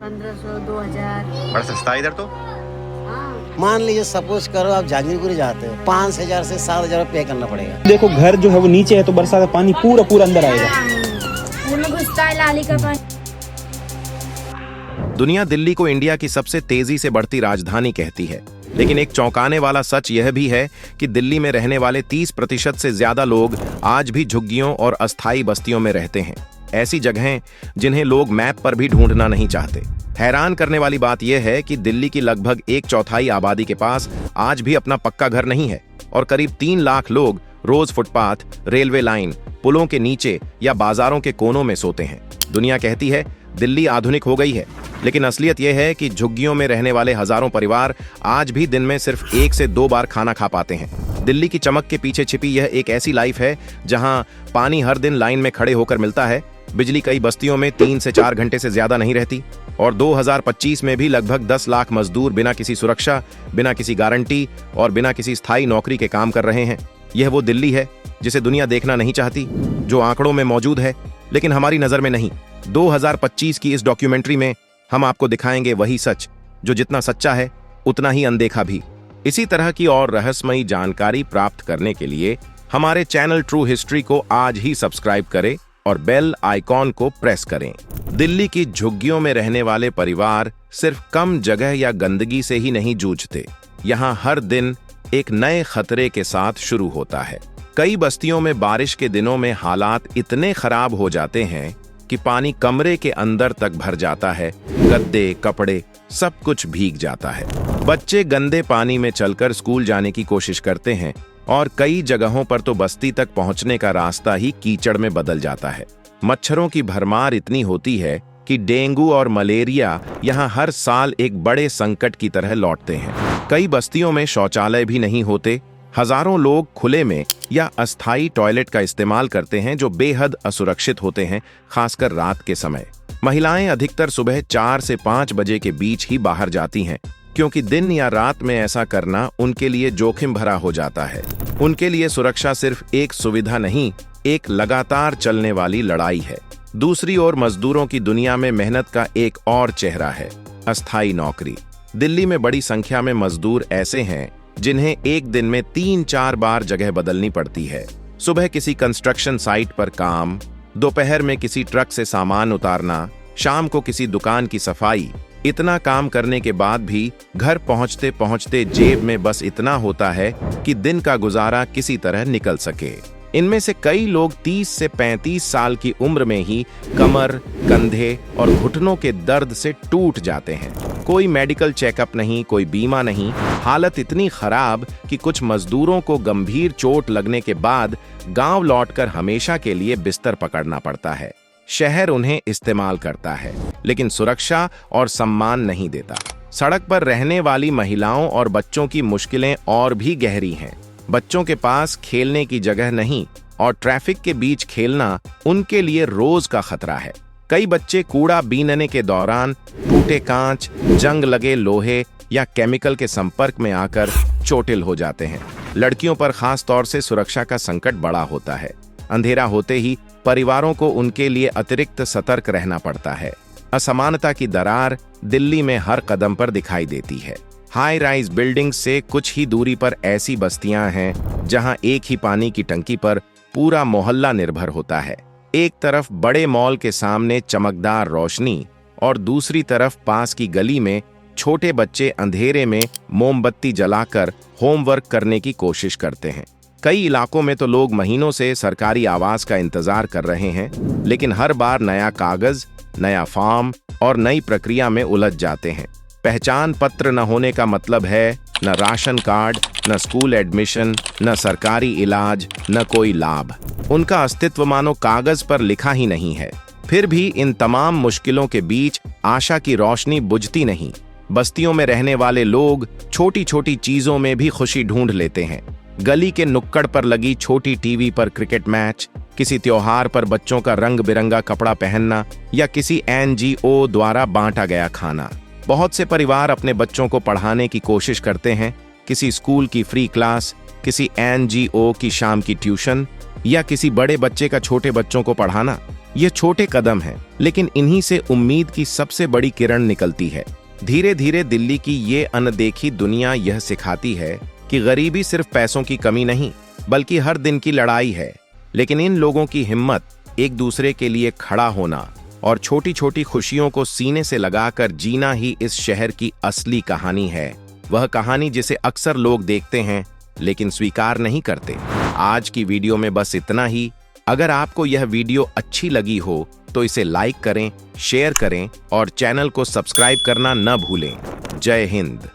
1500 2000। बड़ा सस्ता है इधर तो। हाँ, मान लीजिए सपोज करो आप जहांगीरपुरी जाते हो 5000 से 7000 पे करना पड़ेगा। देखो घर जो है वो नीचे है तो बरसात का पानी पूरा पूरा अंदर आएगा। पूर्ण घुसता है नाली का पानी। दुनिया दिल्ली को इंडिया की सबसे तेजी से बढ़ती राजधानी कहती है, लेकिन एक चौंकाने वाला सच यह भी है कि दिल्ली में रहने वाले 30% से ज्यादा लोग आज भी झुग्गियों और अस्थायी बस्तियों में रहते हैं। ऐसी जगहें जिन्हें लोग मैप पर भी ढूंढना नहीं चाहते। हैरान करने वाली बात यह है कि दिल्ली की लगभग 1/4 आबादी के पास आज भी अपना पक्का घर नहीं है और करीब 3 लाख लोग रोज फुटपाथ, रेलवे लाइन, पुलों के नीचे या बाजारों के कोनों में सोते हैं। दुनिया कहती है दिल्ली आधुनिक हो गई है, लेकिन असलियत यह है कि झुग्गियों में रहने वाले हजारों परिवार आज भी दिन में सिर्फ 1 से 2 बार खाना खा पाते हैं। दिल्ली की चमक के पीछे छिपी यह एक ऐसी लाइफ है जहां पानी हर दिन लाइन में खड़े होकर मिलता है, बिजली कई बस्तियों में 3 से 4 घंटे से ज्यादा नहीं रहती और 2025 में भी लगभग 10 लाख मजदूर बिना किसी सुरक्षा, बिना किसी गारंटी और बिना किसी स्थायी नौकरी के काम कर रहे हैं। यह वो दिल्ली है जिसे दुनिया देखना नहीं चाहती, जो आंकड़ों में मौजूद है लेकिन हमारी नजर में नहीं। 2025 की इस डॉक्यूमेंट्री में हम आपको दिखाएंगे वही सच जो जितना सच्चा है उतना ही अनदेखा भी। इसी तरह की और रहस्यमयी जानकारी प्राप्त करने के लिए हमारे चैनल ट्रू हिस्ट्री को आज ही सब्सक्राइब करें और बेल आइकॉन को प्रेस करें। दिल्ली की झुग्गियों में रहने वाले परिवार सिर्फ कम जगह या गंदगी से ही नहीं जूझते, यहाँ हर दिन एक नए खतरे के साथ शुरू होता है। कई बस्तियों में बारिश के दिनों में हालात इतने खराब हो जाते हैं कि पानी कमरे के अंदर तक भर जाता है, गद्दे, कपड़े सब कुछ भीग जाता है। बच्चे गंदे पानी में चलकर स्कूल जाने की कोशिश करते हैं और कई जगहों पर तो बस्ती तक पहुंचने का रास्ता ही कीचड़ में बदल जाता है। मच्छरों की भरमार इतनी होती है कि डेंगू और मलेरिया यहाँ हर साल एक बड़े संकट की तरह लौटते हैं। कई बस्तियों में शौचालय भी नहीं होते। हजारों लोग खुले में या अस्थायी टॉयलेट का इस्तेमाल करते हैं जो बेहद असुरक्षित होते हैं, खासकर रात के समय। महिलाएं अधिकतर सुबह 4 से 5 बजे के बीच ही बाहर जाती हैं, क्योंकि दिन या रात में ऐसा करना उनके लिए जोखिम भरा हो जाता है। उनके लिए सुरक्षा सिर्फ एक सुविधा नहीं, एक लगातार चलने वाली लड़ाई है। दूसरी ओर मजदूरों की दुनिया में मेहनत का एक और चेहरा है, अस्थायी नौकरी। दिल्ली में बड़ी संख्या में मजदूर ऐसे हैं जिन्हें एक दिन में 3-4 बार जगह बदलनी पड़ती है। सुबह किसी कंस्ट्रक्शन साइट पर काम, दोपहर में किसी ट्रक से सामान उतारना, शाम को किसी दुकान की सफाई। इतना काम करने के बाद भी घर पहुंचते पहुंचते जेब में बस इतना होता है कि दिन का गुजारा किसी तरह निकल सके। इनमें से कई लोग 30 से 35 साल की उम्र में ही कमर, कंधे और घुटनों के दर्द से टूट जाते हैं। कोई मेडिकल चेकअप नहीं, कोई बीमा नहीं। हालत इतनी खराब कि कुछ मजदूरों को गंभीर चोट लगने के बाद गांव लौटकर हमेशा के लिए बिस्तर पकड़ना पड़ता है। शहर उन्हें इस्तेमाल करता है लेकिन सुरक्षा और सम्मान नहीं देता। सड़क पर रहने वाली महिलाओं और बच्चों की मुश्किलें और भी गहरी हैं। बच्चों के पास खेलने की जगह नहीं और ट्रैफिक के बीच खेलना उनके लिए रोज का खतरा है। कई बच्चे कूड़ा बीनने के दौरान टूटे कांच, जंग लगे लोहे या केमिकल के संपर्क में आकर चोटिल हो जाते हैं। लड़कियों पर खास तौर से सुरक्षा का संकट बड़ा होता है। अंधेरा होते ही परिवारों को उनके लिए अतिरिक्त सतर्क रहना पड़ता है। असमानता की दरार दिल्ली में हर कदम पर दिखाई देती है। हाई राइज बिल्डिंग से कुछ ही दूरी पर ऐसी बस्तियां हैं जहां एक ही पानी की टंकी पर पूरा मोहल्ला निर्भर होता है। एक तरफ बड़े मॉल के सामने चमकदार रोशनी और दूसरी तरफ पास की गली में छोटे बच्चे अंधेरे में मोमबत्ती जलाकर होमवर्क करने की कोशिश करते हैं। कई इलाकों में तो लोग महीनों से सरकारी आवास का इंतजार कर रहे हैं, लेकिन हर बार नया कागज, नया फॉर्म और नई प्रक्रिया में उलझ जाते हैं। पहचान पत्र न होने का मतलब है न राशन कार्ड, न स्कूल एडमिशन, न सरकारी इलाज, न कोई लाभ। उनका अस्तित्व मानो कागज पर लिखा ही नहीं है। फिर भी इन तमाम मुश्किलों के बीच आशा की रोशनी बुझती नहीं। बस्तियों में रहने वाले लोग छोटी छोटी चीजों में भी खुशी ढूंढ लेते हैं। गली के नुक्कड़ पर लगी छोटी टीवी पर क्रिकेट मैच, किसी त्योहार पर बच्चों का रंग बिरंगा कपड़ा पहनना या किसी एनजीओ द्वारा बांटा गया खाना। बहुत से परिवार अपने बच्चों को पढ़ाने की कोशिश करते हैं। किसी स्कूल की फ्री क्लास, किसी एनजीओ की शाम की ट्यूशन या किसी बड़े बच्चे का छोटे बच्चों को पढ़ाना। ये छोटे कदम हैं, लेकिन इन्हीं से उम्मीद की सबसे बड़ी किरण निकलती है। धीरे धीरे दिल्ली की ये अनदेखी दुनिया यह सिखाती है कि गरीबी सिर्फ पैसों की कमी नहीं, बल्कि हर दिन की लड़ाई है। लेकिन इन लोगों की हिम्मत, एक दूसरे के लिए खड़ा होना और छोटी छोटी खुशियों को सीने से लगाकर जीना ही इस शहर की असली कहानी है। वह कहानी जिसे अक्सर लोग देखते हैं लेकिन स्वीकार नहीं करते। आज की वीडियो में बस इतना ही। अगर आपको यह वीडियो अच्छी लगी हो तो इसे लाइक करें, शेयर करें और चैनल को सब्सक्राइब करना न भूलें। जय हिंद।